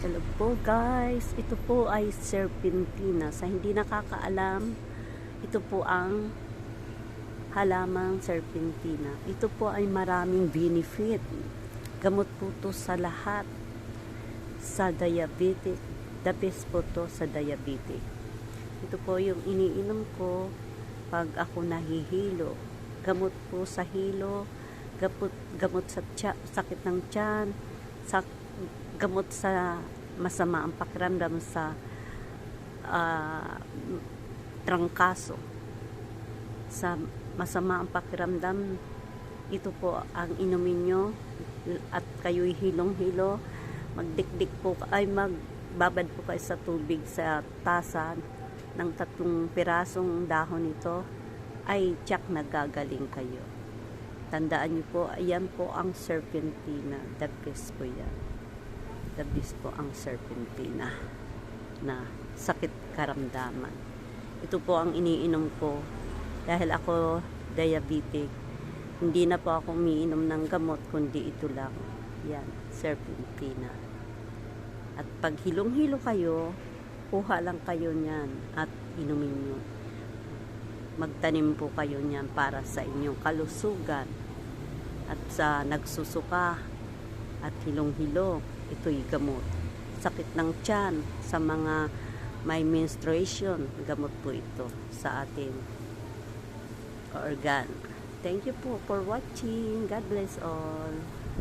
Hello po guys, ito po ay serpentina. Sa hindi nakakaalam, ito po ang halamang serpentina. Ito po ay maraming benefit. Gamot po to sa lahat. Sa diabetic, the best po to sa diabetic. Ito po yung iniinom ko pag ako nahihilo. Gamot po sa hilo, gamot sa sakit ng tiyan, gamot sa masama ang pakiramdam sa trangkaso, sa masama ang pakiramdam. Ito po ang inumin nyo at kayo'y hilong-hilo, magdikdik po ay magbabad po kayo sa tubig sa tasa ng 3 pirasong dahon nito, ay tiyak nagagaling kayo. Tandaan nyo po, ayan po ang serpentina. The best po yan. The best po ang serpentina na sakit karamdaman. Ito po ang iniinom ko dahil ako diabetic. Hindi na po ako umiinom ng gamot kundi ito lang. Yan, serpentina. At pag hilong-hilo kayo, kuha lang kayo niyan at inumin nyo. Magtanim po kayo niyan para sa inyong kalusugan at sa nagsusuka at hilong-hilo. Ito'y gamot. Sakit ng tiyan, sa mga may menstruation, gamot po ito sa ating organ. Thank you po for watching. God bless all.